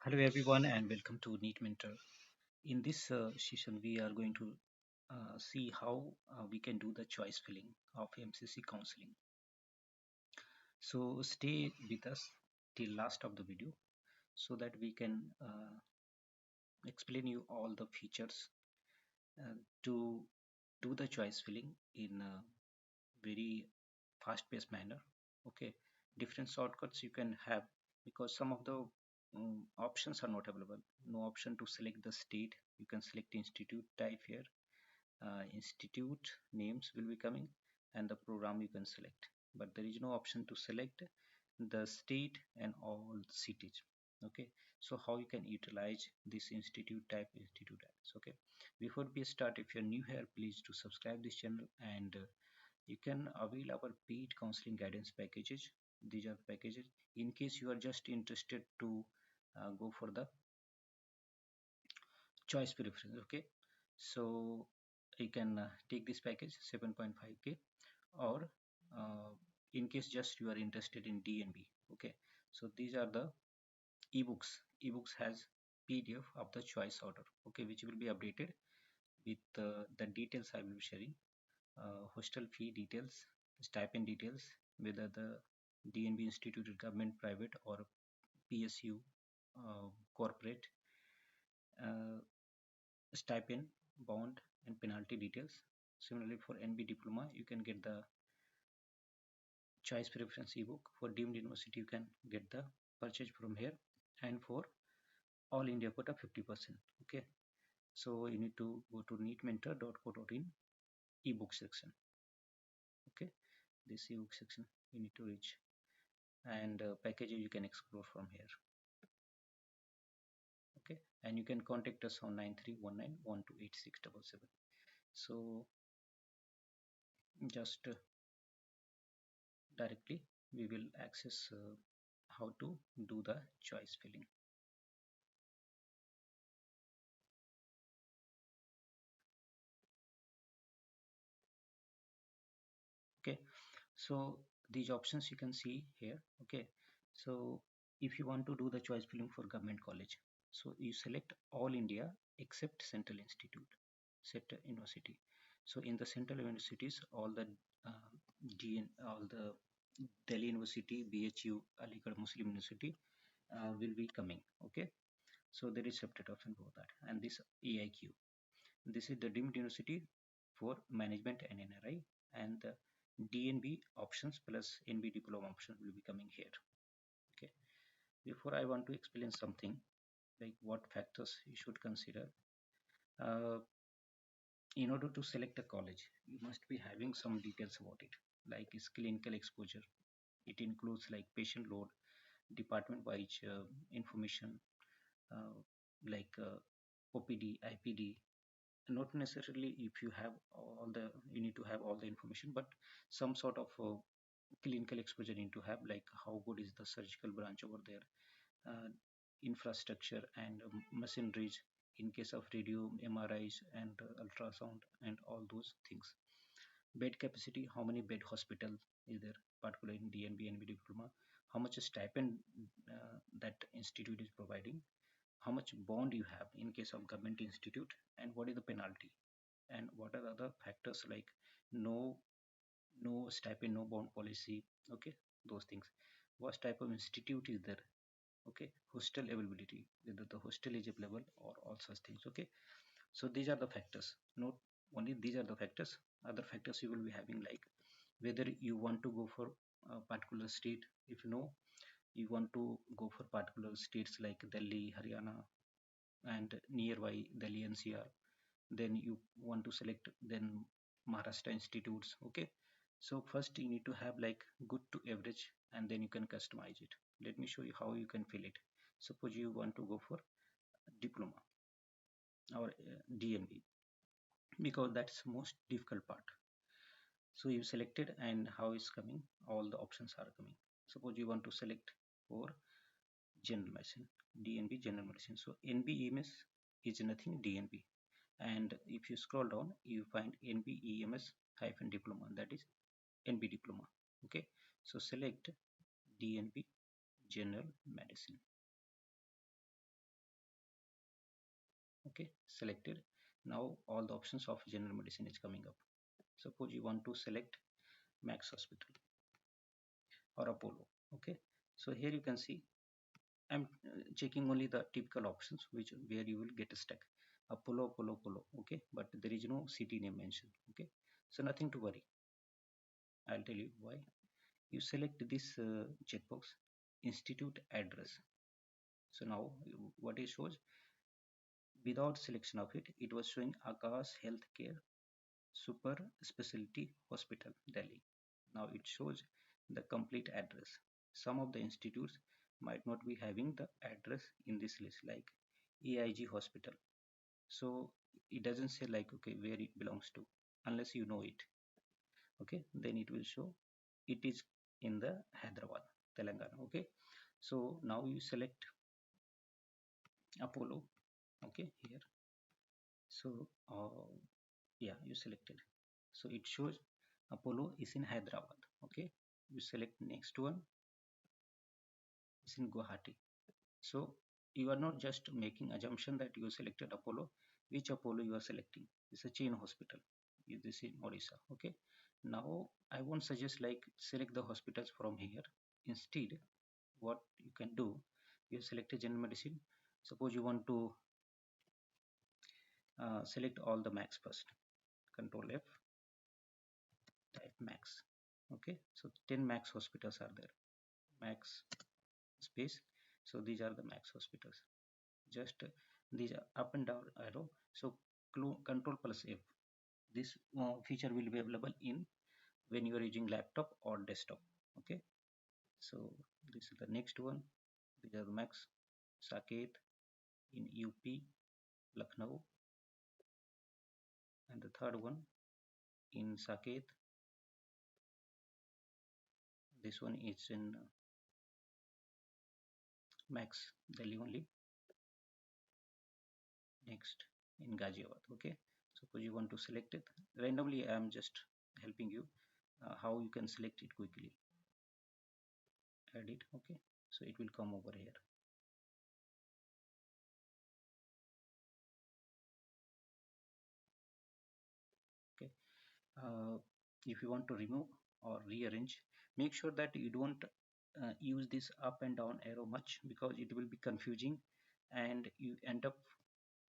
Hello everyone and welcome to NEET Mentor. In this session we are going to see how we can do the choice filling of MCC counseling. So stay with us till last of the video so that we can explain you all the features to do the choice filling in a very fast-paced manner. Okay, different shortcuts you can have because some of the options are not available. No option to select the state. You can select institute type here. Institute names will be coming and the program you can select, but there is no option to select the state and all cities. Okay, so how you can utilize this institute types. Okay, before we start, if you're new here, please to subscribe this channel and you can avail our paid counseling guidance packages. These are packages in case you are just interested to go for the choice preference. Okay, so you can take this package 7.5k, or in case just you are interested in DNB. Okay, so these are the ebooks has PDF of the choice order, okay, which will be updated with the details I will be sharing, hostel fee details, stipend details, whether the DNB institute is government, private, or PSU, corporate, uh, stipend, bond, and penalty details. Similarly, for NB diploma, you can get the choice preference ebook. For deemed university, you can get the purchase from here, and for all India quota 50%. Okay, so you need to go to neetmentor.co.in ebook section. Okay, this ebook section you need to reach, and packages you can explore from here. Okay, and you can contact us on 9319128677. So just directly we will access how to do the choice filling. Okay, so these options you can see here. Okay, so if you want to do the choice filling for government college, so you select all India except Central Institute, Central University. So in the Central Universities, all the all the Delhi University, BHU, Aligarh Muslim University will be coming. Okay, so there is separate option for that, and this AIQ. This is the deemed university for management and NRI, and the DNB options plus NB diploma option will be coming here. Okay. Before I want to explain something like what factors you should consider. Uh, in order to select a college, you must be having some details about it, like its clinical exposure. It includes like patient load, department-wise information, uh, like OPD, IPD. Not necessarily if you have all the you need to have all the information, but some sort of clinical exposure you need to have, like how good is the surgical branch over there, uh, infrastructure and machineries in case of radio, MRIs, and ultrasound, and all those things. Bed capacity, how many bed hospital is there, particularly in DNB and diploma, how much stipend that institute is providing, how much bond you have in case of government institute, and what is the penalty, and what are the other factors like no stipend, no bond policy. Okay, those things. What type of institute is there? Okay, hostel availability, whether the hostel is available, or all such things. Okay, so these are the factors. Not only these are the factors, other factors you will be having, like whether you want to go for a particular state. If you know you want to go for particular states like Delhi, Haryana, and nearby Delhi NCR, then you want to select then Maharashtra institutes. Okay, so first you need to have like good to average, and then you can customize it. Let me show you how you can fill it. Suppose you want to go for diploma or DMB, because that's most difficult part. So you selected, and how is coming, all the options are coming. Suppose you want to select for general medicine, DNB general medicine. So NBEMS is nothing DNB, and if you scroll down you find NBEMS hyphen diploma, that is NB diploma. Okay, so select DNB general medicine. Okay, selected. Now all the options of general medicine is coming up. Suppose you want to select Max Hospital or Apollo. Okay, so here you can see I'm checking only the typical options which where you will get stuck. Apollo, Apollo, Apollo. Okay, but there is no city name mentioned. Okay, so nothing to worry. I'll tell you why. You select this checkbox, institute address. So now what it shows, without selection of it, it was showing Akash Healthcare Super Specialty Hospital, Delhi. Now it shows the complete address. Some of the institutes might not be having the address in this list, like AIG Hospital. So it doesn't say like okay where it belongs to unless you know it. Okay, then it will show it is in the Hyderabad, Telangana. Okay, so now you select Apollo. Okay, here. So yeah, you selected. So it shows Apollo is in Hyderabad. Okay, you select next one is in Guwahati. So you are not just making assumption that you selected Apollo. Which Apollo you are selecting? It's a chain hospital. This in Odisha. Okay. Now I won't suggest like select the hospitals from here. Instead, what you can do, you select a general medicine. Suppose you want to select all the max first. Control F, type max. Okay. So 10 max hospitals are there. Max space. So these are the max hospitals. Just these are up and down arrow. So control plus F. This feature will be available in when you are using laptop or desktop. Okay, so this is the next one. These are the max. Saket in UP, Lucknow, and the third one in Saket. This one is in max Delhi only. Next in Ghaziabad. Okay, suppose you want to select it randomly. I am just helping you how you can select it quickly. Add it. Okay, so it will come over here. Okay, if you want to remove or rearrange, make sure that you don't use this up and down arrow much because it will be confusing and you end up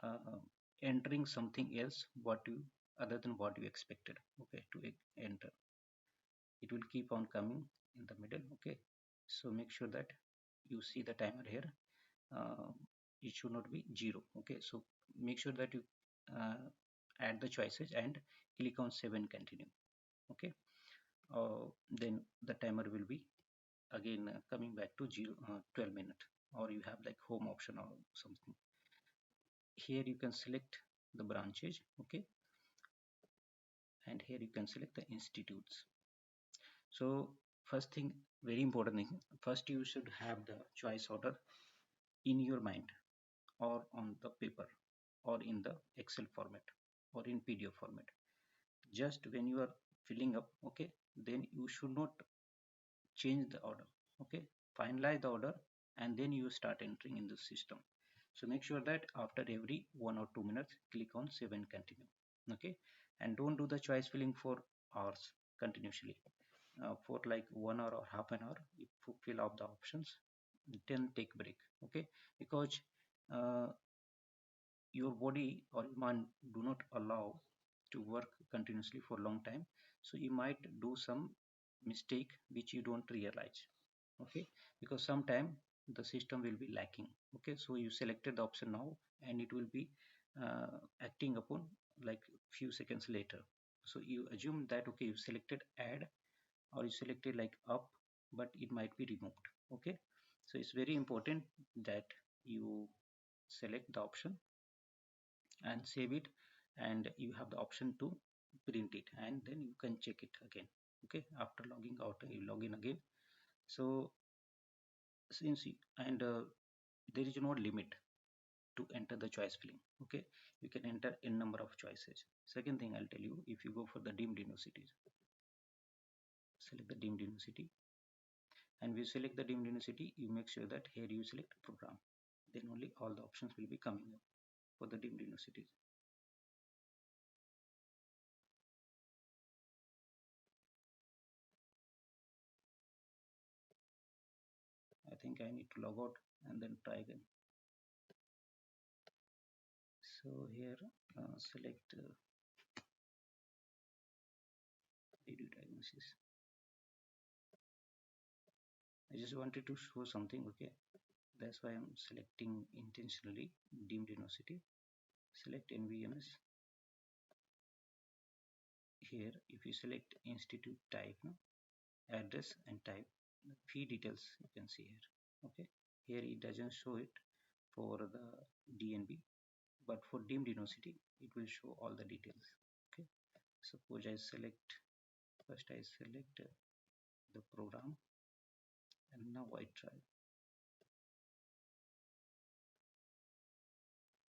uh, entering something else what you other than what you expected. Okay, to enter, it will keep on coming in the middle. Okay, so make sure that you see the timer here. uh, it should not be 0. Okay, so make sure that you uh, add the choices and click on save and continue. Okay, then the timer will be again coming back to 12 minutes, or you have like home option or something. Here you can select the branches. Okay, and here you can select the institutes. So first thing, very important thing, first you should have the choice order in your mind or on the paper or in the Excel format or in PDF format. Just when you are filling up, okay, then you should not change the order. Okay, finalize the order and then you start entering in the system. So make sure that after every 1 or 2 minutes click on save and continue. Okay, and don't do the choice filling for hours continuously. For like 1 hour or half an hour you fill up the options, then take break. Okay, because uh, your body or your mind do not allow to work continuously for a long time, so you might do some mistake which you don't realize. Okay, because sometime the system will be lacking. Okay, so you selected the option now and it will be acting upon like few seconds later. So you assume that okay, you selected add or you selected like up, but it might be removed. Okay, so it's very important that you select the option and save it, and you have the option to print it and then you can check it again. Okay, after logging out you log in again. So since and there is no limit to enter the choice filling. Okay, you can enter n number of choices. Second thing I'll tell you, if you go for the deemed universities, select the deemed university, and we select the deemed university, you make sure that here you select program, then only all the options will be coming up. for the deemed universities. I think I need to log out and then try again. So here select redo diagnosis. I just wanted to show something, okay? That's why I'm selecting intentionally deemed university. Select NVMS. Here, if you select institute type, no, address and type, the fee details you can see here. Okay, here it doesn't show it for the DNB, but for deemed university, it will show all the details. Okay, suppose I select first, I select the program, and now I try.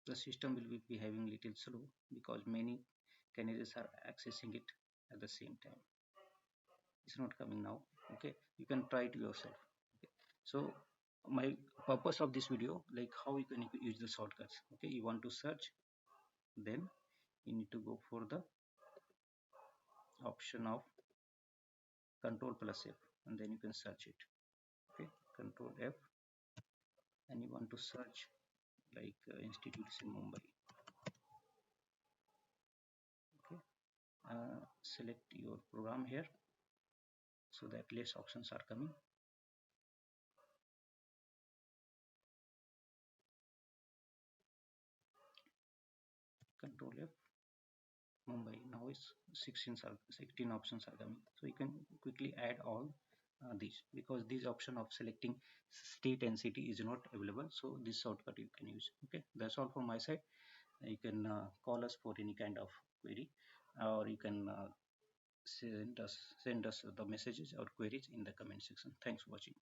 The system will be behaving little slow because many candidates are accessing it at the same time. It's not coming now. Okay, you can try it yourself. Okay, so my purpose of this video, like how you can use the shortcuts. Okay, you want to search, then you need to go for the option of control plus F, and then you can search it. Okay, control F, and you want to search like institutes in Mumbai. Okay, select your program here so that less options are coming. Control F, Mumbai. Now is 16 options are coming. So you can quickly add all these, because this option of selecting state and city is not available. So this shortcut you can use. Okay, that's all from my side. You can call us for any kind of query, or you can send us the messages or queries in the comment section. Thanks for watching.